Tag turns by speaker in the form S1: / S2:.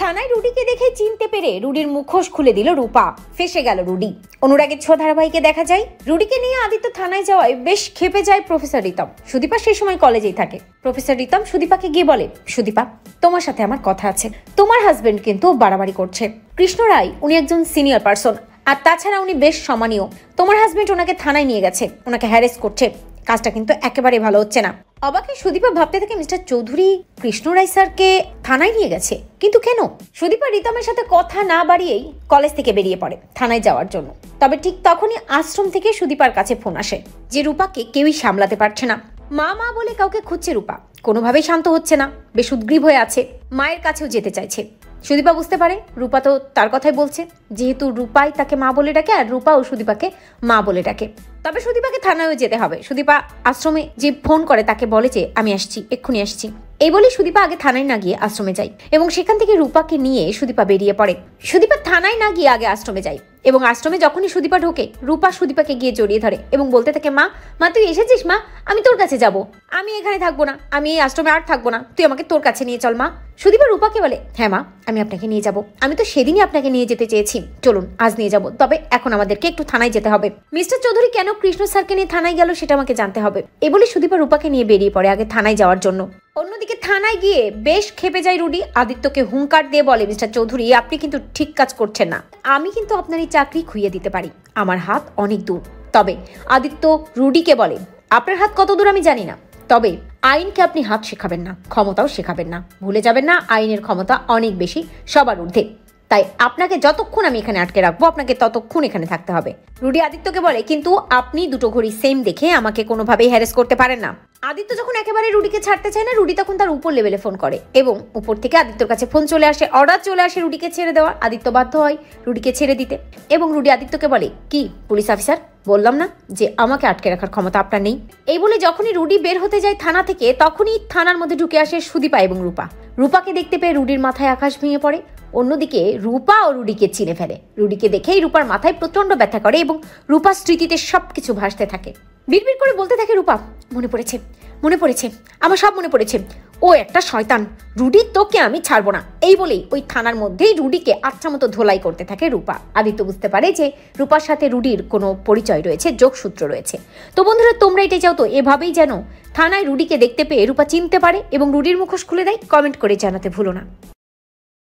S1: থানায় রুডিকে দেখে চিনতে পেরে রুডির মুখোশ খুলে দিল রূপা। ফেসে গেল রুডি। অনুরাগের ছোঁয়া ধারাবাহিকে দেখা যায় রুডিকে নিয়ে আদিত্য থানায় যাওয়ায় বেশ ক্ষেপে যায় প্রফেসর রিতম। সুদীপা সেই সময় কলেজেই থাকে। প্রফেসর রিতম সুদীপাকে গিয়ে বলে, সুদীপা তোমার সাথে আমার কথা আছে। তোমার হাজবেন্ড কিন্তু বাড়াবাড়ি করছে। কৃষ্ণ রায় উনি একজন সিনিয়র পার্সন, আর তাছাড়া উনি বেশ সম্মানীয়। তোমার হাজবেন্ড ওনাকে থানায় নিয়ে গেছে, ওনাকে হ্যারেস করছে। কাজটা কিন্তু একেবারে ভালো হচ্ছে না। অবাকে সুদীপা ভাবতে থাকে মিস্টার চৌধুরী কৃষ্ণ রায় স্যারকে থানায় নিয়ে গেছে, কিন্তু কেন? সুদীপা রিতমের সাথে কথা না বাড়িয়েই কলেজ থেকে বেরিয়ে পড়ে থানায় যাওয়ার জন্য। তবে ঠিক তখনই আশ্রম থেকে সুদীপার কাছে ফোন আসে যে রূপাকে কেউই সামলাতে পারছে না। মা মা বলে কাউকে খুঁজছে রূপা, কোনোভাবেই শান্ত হচ্ছে না, বেশ উদ্গ্রীব হয়ে আছে। মায়ের কাছেও যেতে চাইছে। সুদীপা বুঝতে পারে রূপা তো তার কথাই বলছে, যেহেতু রূপাই তাকে মা বলে ডাকে আর রূপা ও সুদীপাকে মা বলে ডাকে। তবে সুদীপাকে থানায়ও যেতে হবে। সুদীপা আশ্রমে যে ফোন করে তাকে বলে যে আমি আসছি, এক্ষুনি আসছি। এই বলে সুদীপা আগে থানায় না গিয়ে আশ্রমে যায় এবং সেখান থেকে রূপাকে নিয়ে সুদীপা বেরিয়ে পড়ে। সুদীপা থানায় না গিয়ে আগে আশ্রমে যায় এবং আশ্রমে যখনই সুদীপা ঢোকে রূপা সুদীপাকে গিয়ে জড়িয়ে ধরে এবং বলতে থাকে, মা মা তুই এসেছিস? মা আমি তোর কাছে যাব, আমি এখানে থাকবো না, আমি এই আশ্রমে আর থাকবো না, তুই আমাকে তোর কাছে নিয়ে চল মা। সুদীপা রূপাকে বলে, হ্যাঁ মা আমি আপনাকে নিয়ে যাব, আমি তো সেদিনই আপনাকে নিয়ে যেতে চেয়েছি, চলুন আজ নিয়ে যাব, তবে এখন আমাদেরকে একটু থানায় যেতে হবে। মিস্টার চৌধুরী কেন কৃষ্ণ স্যারকে নিয়ে থানায় গেল সেটা আমাকে জানতে হবে। এ বলে সুদীপা রূপাকে নিয়ে বেরিয়ে পড়ে আগে থানায় যাওয়ার জন্য। অন্যদিকে থানায় গিয়ে বেশ ক্ষেপে যায় রুডি। আদিত্যকে হুঙ্কার দিয়ে বলে, মিস্টার চৌধুরী আপনি কিন্তু ঠিক কাজ করছেন না, আমি কিন্তু আপনার এই চাকরি খুইয়ে দিতে পারি, আমার হাত অনেক দূর। তবে আদিত্য রুডিকে বলে, আপনার হাত কত দূর আমি জানি না, তবে আইনকে আপনি হাত শেখাবেন না, ক্ষমতাও শেখাবেন না। ভুলে যাবেন না আইনের ক্ষমতা অনেক বেশি, সবার ঊর্ধ্বে। তাই আপনাকে যতক্ষণ আমি এখানে আটকে রাখবো আপনাকে ততক্ষণ এখানে থাকতে হবে। রুডি আদিত্যকে বলে, কিন্তু আপনি দুটো ঘড়ি সেম দেখে আমাকে কোনোভাবেই হ্যারেস করতে পারেন না। আদিত্য যখন একেবারে রুডিকে ছাড়তে চায় না, রুডি তখন তার উপর লেভেলে ফোন করে এবং উপর থেকে আদিত্যর কাছে ফোন চলে আসে, অর্ডার চলে আসে রুডিকে ছেড়ে দেওয়ার। আদিত্য বাধ্য হয় রুডিকে ছেড়ে দিতে এবং রুডি আদিত্যকে বলে, কি পুলিশ অফিসার, বললাম না যে আমাকে আটকে রাখার ক্ষমতা আপনার নেই। এই বলে যখনই রুডি বের হতে যায় থানা থেকে, তখনই থানার মধ্যে ঢুকে আসে সুদীপা এবং রূপা। রূপাকে দেখতে পেয়ে রুডির মাথায় আকাশ ভেঙে পড়ে। অন্যদিকে রূপা ও রুডিকে চিনে ফেলে। রুডিকে দেখেই রূপার মাথায় প্রচন্ড ব্যথা করে এবং রূপার স্মৃতিতে সবকিছু ভাসতে থাকে। বিড়বিড় করে বলতে থাকে, রূপা মনে পড়েছে, মনে পড়েছে, আমার সব মনে পড়েছে, ও একটা শয়তান, রুডি তোকে আমি ছাড়বো না। এই বলেই ওই থানার মধ্যেই রুডিকে আচ্ছা মতো ধোলাই করতে থাকে রূপা। আদিত্য বুঝতে পারে যে রূপার সাথে রুডির কোনো পরিচয় রয়েছে, যোগসূত্র রয়েছে। তো বন্ধুরা তোমরা এটাই চাও তো এভাবেই যেন থানায় রুডিকে দেখতে পেয়ে রূপা চিনতে পারে এবং রুডির মুখোশ খুলে দেয়? কমেন্ট করে জানাতে ভুলো না।